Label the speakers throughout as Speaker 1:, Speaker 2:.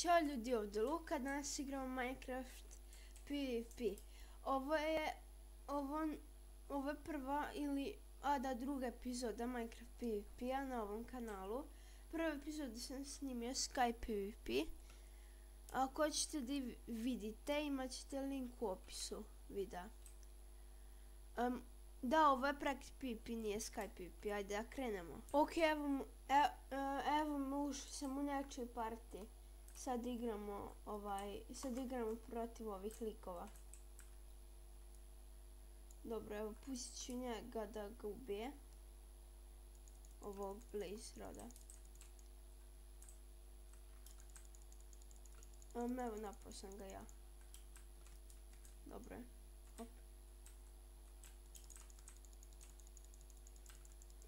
Speaker 1: Ćao ljudi, ovdje Luka, danas igramo Minecraft PvP. Ovo je prva druga epizoda Minecraft PvP-a na ovom kanalu. Prva epizoda sam snimio Sky PvP. Ako hoćete da vidite, imat ćete link u opisu videa. Da, ovo je Practice PvP, nije Sky PvP, ajde da krenemo. Ok, evo me, ušao sam u nečoj partiji. Sad igramo protiv ovih likova. Dobro, evo pustit ću njega da ga ubije. Ovog Blaze roda. Evo napao sam ga ja. Dobro je. Op.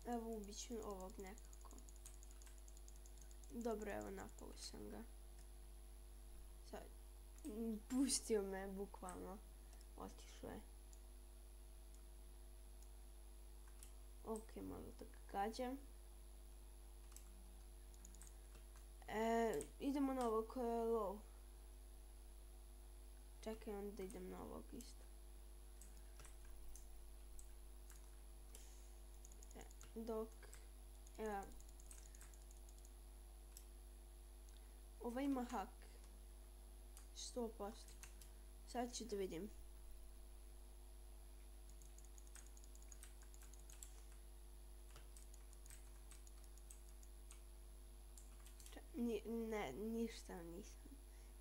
Speaker 1: Evo ubit ću ovog nekako. Dobro, evo napao sam ga. Sad, pustio me, bukvalno. Otišao je. Ok, malo da ga gađam. Idemo na ovog low. Čekaj, onda idem na ovog isto. Ovo ima hak. 100%. Sad ću da vidim. Ne, ništa nisam.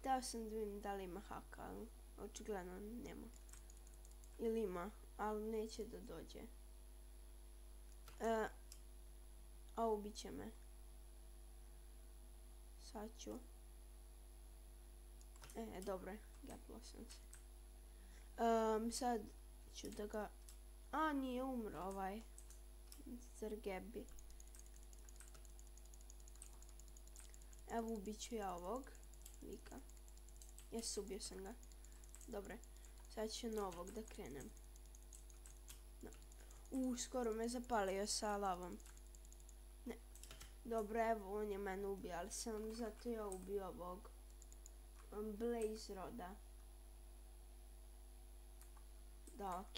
Speaker 1: Dao sam da vidim da li ima haka, ali očigledno nema. Ili ima, ali neće da dođe. A ubit će me. Sad ću. Dobro je, gaplo sam se. Sad ću da ga... A, nije umro ovaj. Zrgebi. Evo ubit ću ja ovog lika. Jes, ubio sam ga. Dobro je. Sad ću na ovog da krenem. Skoro me zapalio sa lavom. Ne. Dobro, evo on je mene ubio, ali sam zato ja ubio ovog Blaze roda. Da, ok.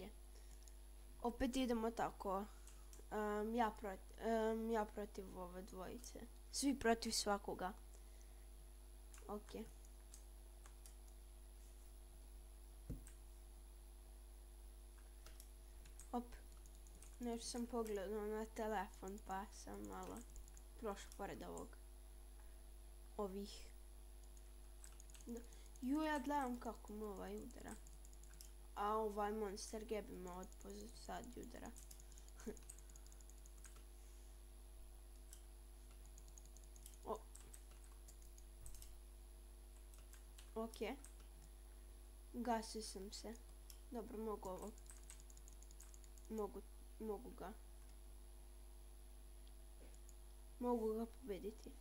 Speaker 1: Opet idemo tako. Ja protiv ove dvojice. Svi protiv svakoga. Ok. Op. Nešto sam pogledao na telefon pa sam malo prošao pored ovih. Ja gledam kako me ovaj udara. A ovaj monster gebi me sad udara. Ok. Gasio sam se. Dobro, mogu ovo. Mogu ga. Mogu ga pobediti.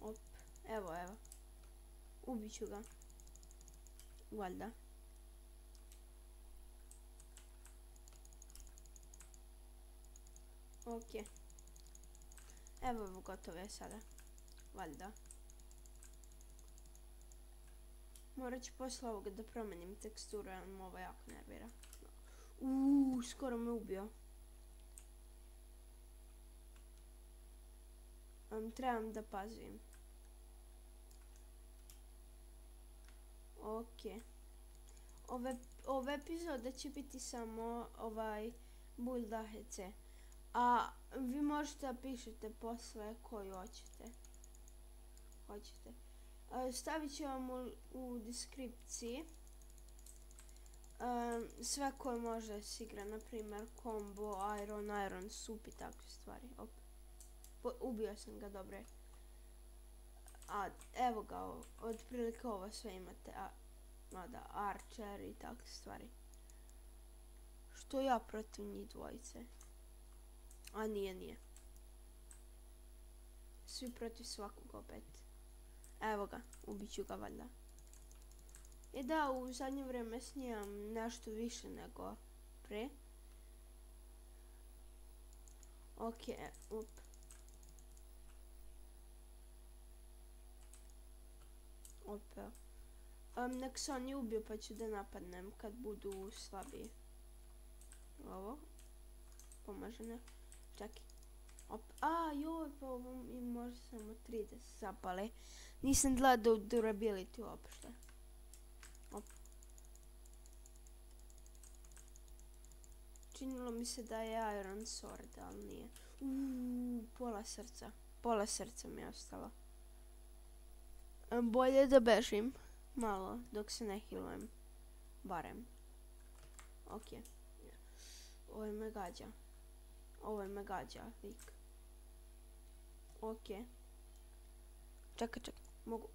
Speaker 1: Op, evo. Ubit ću ga. Valjda. Ok. Evo, gotovo je sada. Valjda. Morat ću posle ovoga da promenim teksturu, jer me ovo jako nervira. Skoro me ubio. Trebam da pazim. Ok. Ove epizode će biti samo build AHC. A vi možete da pišete posle koju hoćete. Stavit ću vam u deskripciji sve koje može da se igra, na primjer combo, iron, sup i takve stvari. Ubio sam ga, dobro je. A evo ga, otprilike ovo sve imate, mada archer i takve stvari. Što ja protiv njih dvojice? A nije. Svi protiv svakog opet. Evo ga, ubit ću ga valjda. Da, u zadnje vrijeme snimam nešto više nego pre. Ok, up. Opeo. Nek se oni ubiju pa ću da napadnem kad budu slabiji. Ovo. Pomaže ne. Čekaj. Op. A, joj, pa ovo mi može samo 3 da se zapale. Nisam gledao durability uopšte. Op. Činilo mi se da je Iron Sword, ali nije. Pola srca. Pola srca mi je ostalo. Bolje da bežim malo dok se ne healujem. Barem. Ok. Ovo me gađa. Ovo me gađa, lik. Ok. Čekaj. Mogu.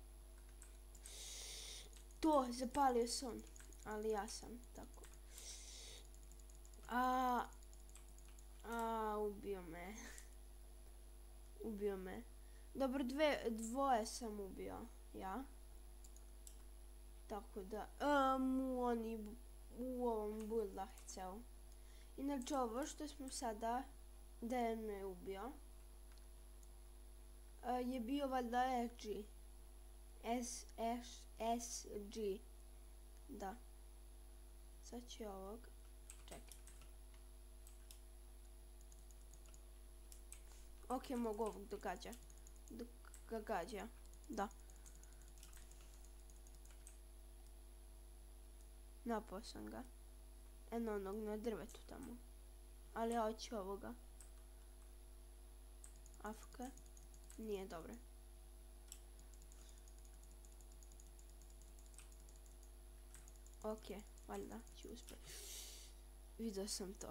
Speaker 1: To, zapalio se on. Ali ja sam, tako. Ubio me. Ubio me. Dobro, dvoje sam ubio. Ja. Tako da, oni u ovom budlahceu. Inače ovo što smo sada, da me je ubio, je bio valjda SG. SG. Da. Sad ću ovog. Čekaj. Ok, mogu ovog događa. Događa. Da. Napao sam ga. Eno onog na drvetu tamo. Ali ja hoću ovoga. Afka. Nije dobro. Ok, valjda ću uspjeti. Vidio sam to.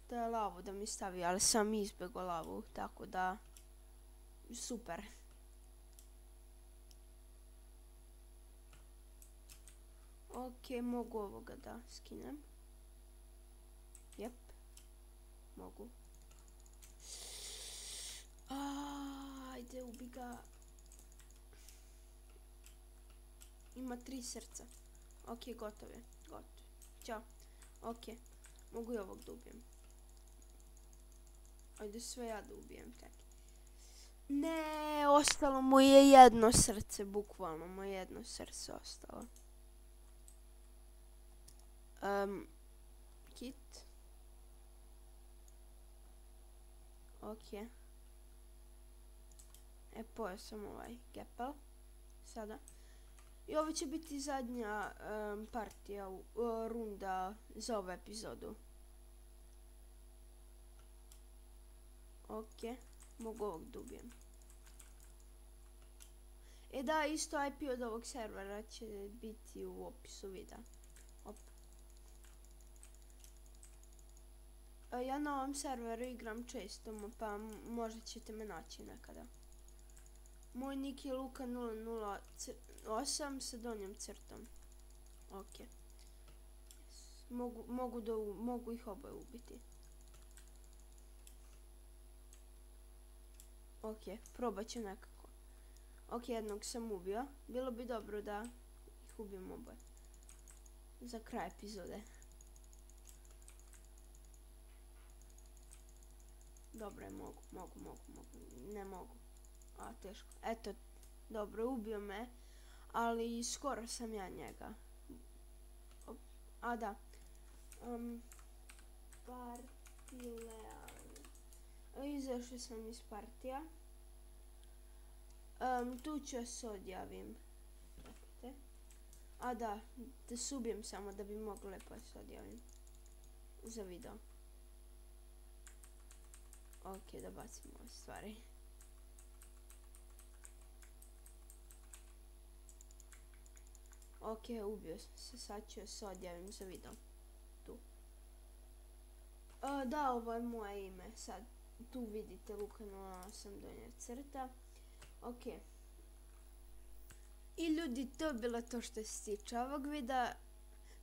Speaker 1: To je lavu da mi stavi, ali sam izbjegao lavu, tako da... Super. Ok, mogu ovoga da skinem. Jep. Mogu. Ajde, ubi ga. Ima 3 srca. Ok, gotov je. Gotov. Ćao. Ok. Mogu i ovog da ubijem. Ajde, sve ja da ubijem. Čekaj. Ne, ostalo mu je jedno srce. Bukvalno mu je jedno srce ostalo. Kit. Ok. Pojeo sam ovaj gepel. Sada. I ovo će biti zadnja partija, runda za ovu epizodu. Ok. Mogu ovog da ubijem. Da, isto IP od ovog servera će biti u opisu videa. Ja na ovom serveru igram često, pa možda ćete me naći nekada. Moj nick je Luka008 sa donjom crtom. Ok. Mogu ih oboje ubiti. Ok, probat ću nekako. Ok, jednog sam ubio. Bilo bi dobro da ih ubijem oboje. Za kraj epizode. Dobro, mogu. Ne mogu. Teško. Eto, dobro, ubio me. Ali skoro sam ja njega. Da. Partileal. Izašao sam iz partija. Tu ću se odjavim. Čekajte. Da se ubijem samo da bi mogla lepo se odjavim. Za video. Ok, da bacimo ove stvari. Ok, ubio se, sad ću se odjavim za video. Tu. Da, ovo je moje ime, sad tu vidite Luka008 donja crta. Ok. I ljudi, to je bilo to što se tiče ovog videa.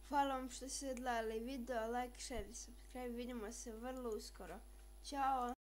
Speaker 1: Hvala vam što ste gledali video, like, share i subscribe, vidimo se vrlo uskoro. Ćao!